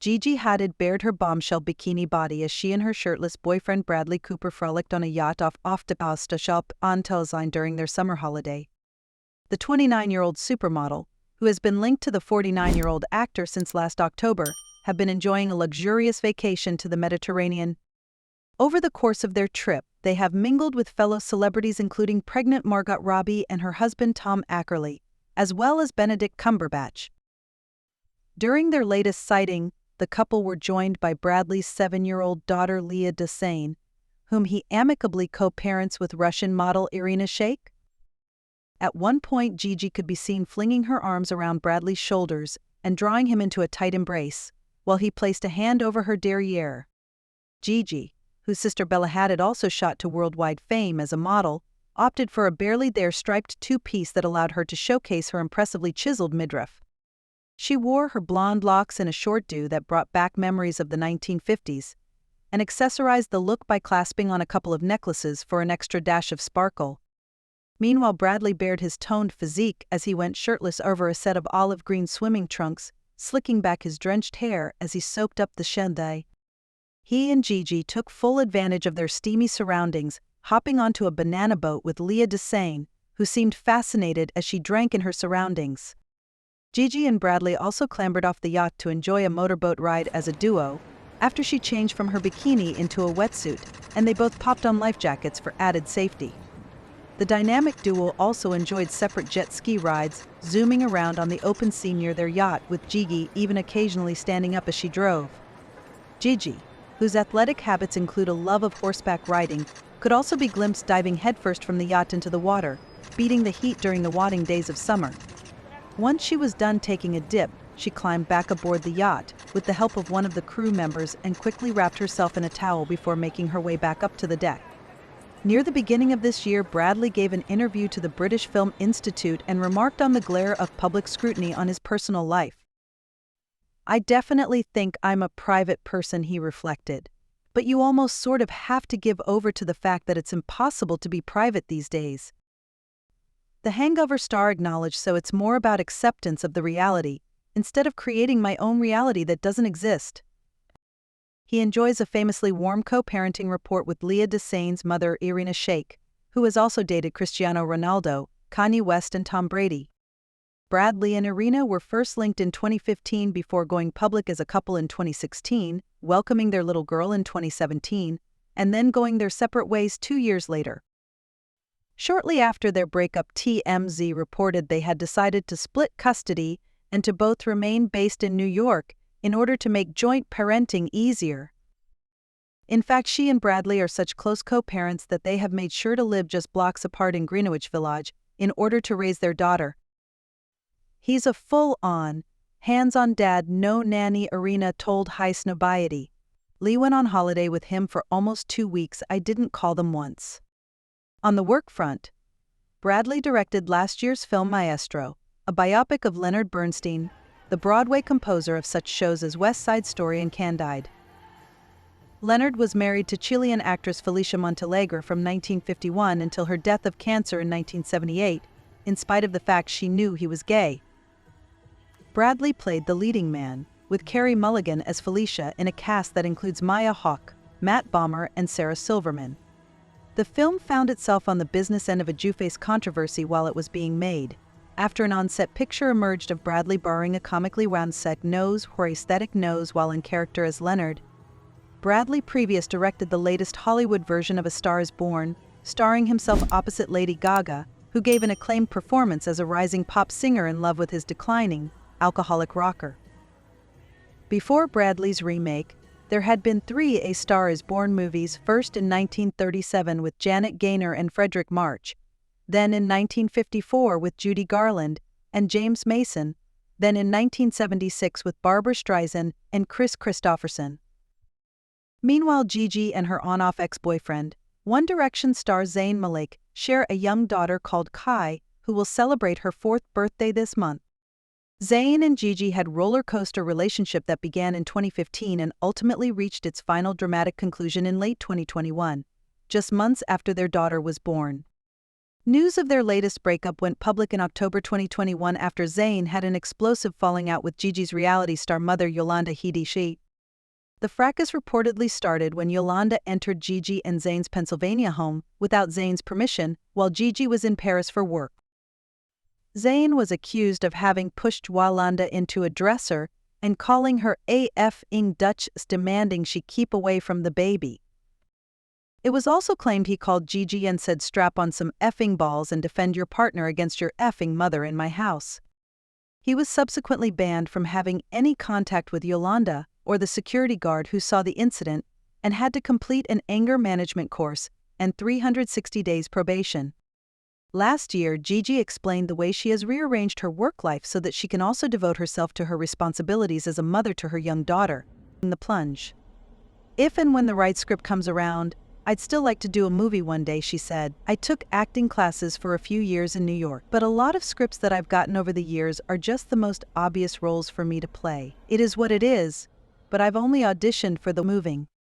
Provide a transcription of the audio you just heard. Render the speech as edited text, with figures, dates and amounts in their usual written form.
Gigi Hadid bared her bombshell bikini body as she and her shirtless boyfriend Bradley Cooper frolicked on a yacht off the pasta shop on Telzine during their summer holiday. The 29-year-old supermodel, who has been linked to the 49-year-old actor since last October, have been enjoying a luxurious vacation to the Mediterranean. Over the course of their trip, they have mingled with fellow celebrities including pregnant Margot Robbie and her husband Tom Ackerley, as well as Benedict Cumberbatch. During their latest sighting, the couple were joined by Bradley's 7-year-old daughter Leah Desane, whom he amicably co-parents with Russian model Irina Shayk. At one point, Gigi could be seen flinging her arms around Bradley's shoulders and drawing him into a tight embrace, while he placed a hand over her derriere. Gigi, whose sister Bella Hadid also shot to worldwide fame as a model, opted for a barely there striped two-piece that allowed her to showcase her impressively chiseled midriff. She wore her blonde locks in a short do that brought back memories of the 1950s, and accessorized the look by clasping on a couple of necklaces for an extra dash of sparkle. Meanwhile, Bradley bared his toned physique as he went shirtless over a set of olive green swimming trunks, slicking back his drenched hair as he soaked up the shandy. He and Gigi took full advantage of their steamy surroundings, hopping onto a banana boat with Leah Desane, who seemed fascinated as she drank in her surroundings. Gigi and Bradley also clambered off the yacht to enjoy a motorboat ride as a duo, after she changed from her bikini into a wetsuit, and they both popped on life jackets for added safety. The dynamic duo also enjoyed separate jet ski rides, zooming around on the open sea near their yacht, with Gigi even occasionally standing up as she drove. Gigi, whose athletic habits include a love of horseback riding, could also be glimpsed diving headfirst from the yacht into the water, beating the heat during the wadding days of summer. Once she was done taking a dip, she climbed back aboard the yacht, with the help of one of the crew members, and quickly wrapped herself in a towel before making her way back up to the deck. Near the beginning of this year, Bradley gave an interview to the British Film Institute and remarked on the glare of public scrutiny on his personal life. "I definitely think I'm a private person," he reflected. "But you almost sort of have to give over to the fact that it's impossible to be private these days." The Hangover star acknowledged, "So it's more about acceptance of the reality, instead of creating my own reality that doesn't exist." He enjoys a famously warm co-parenting rapport with Leah Desane's mother Irina Shayk, who has also dated Cristiano Ronaldo, Kanye West and Tom Brady. Bradley and Irina were first linked in 2015 before going public as a couple in 2016, welcoming their little girl in 2017, and then going their separate ways 2 years later. Shortly after their breakup, TMZ reported they had decided to split custody and to both remain based in New York in order to make joint parenting easier. In fact, she and Bradley are such close co-parents that they have made sure to live just blocks apart in Greenwich Village in order to raise their daughter. "He's a full-on, hands-on dad, no nanny," Irina told High Snobiety. "Lee went on holiday with him for almost 2 weeks. I didn't call them once." On the work front, Bradley directed last year's film Maestro, a biopic of Leonard Bernstein, the Broadway composer of such shows as West Side Story and Candide. Leonard was married to Chilean actress Felicia Montealegre from 1951 until her death of cancer in 1978, in spite of the fact she knew he was gay. Bradley played the leading man, with Carey Mulligan as Felicia in a cast that includes Maya Hawke, Matt Bomer, and Sarah Silverman. The film found itself on the business end of a Jew-face controversy while it was being made, after an on-set picture emerged of Bradley borrowing a comically round-set nose or aesthetic nose while in character as Leonard. Bradley previous directed the latest Hollywood version of A Star is Born, starring himself opposite Lady Gaga, who gave an acclaimed performance as a rising pop singer in love with his declining, alcoholic rocker. Before Bradley's remake, there had been 3 A Star is Born movies, first in 1937 with Janet Gaynor and Frederick March, then in 1954 with Judy Garland and James Mason, then in 1976 with Barbra Streisand and Chris Christopherson. Meanwhile, Gigi and her on-off ex-boyfriend, One Direction star Zayn Malik, share a young daughter called Kai, who will celebrate her 4th birthday this month. Zayn and Gigi had a roller coaster relationship that began in 2015 and ultimately reached its final dramatic conclusion in late 2021, just months after their daughter was born. News of their latest breakup went public in October 2021 after Zayn had an explosive falling out with Gigi's reality star mother Yolanda Hadid. The fracas reportedly started when Yolanda entered Gigi and Zayn's Pennsylvania home without Zayn's permission while Gigi was in Paris for work. Zayn was accused of having pushed Yolanda into a dresser and calling her a-f-ing Dutch, demanding she keep away from the baby. It was also claimed he called Gigi and said, "Strap on some effing balls and defend your partner against your effing mother in my house." He was subsequently banned from having any contact with Yolanda or the security guard who saw the incident and had to complete an anger management course and 360 days probation. Last year, Gigi explained the way she has rearranged her work life so that she can also devote herself to her responsibilities as a mother to her young daughter. In the plunge. "If and when the right script comes around, I'd still like to do a movie one day," she said. "I took acting classes for a few years in New York, but a lot of scripts that I've gotten over the years are just the most obvious roles for me to play. It is what it is, but I've only auditioned for the moving."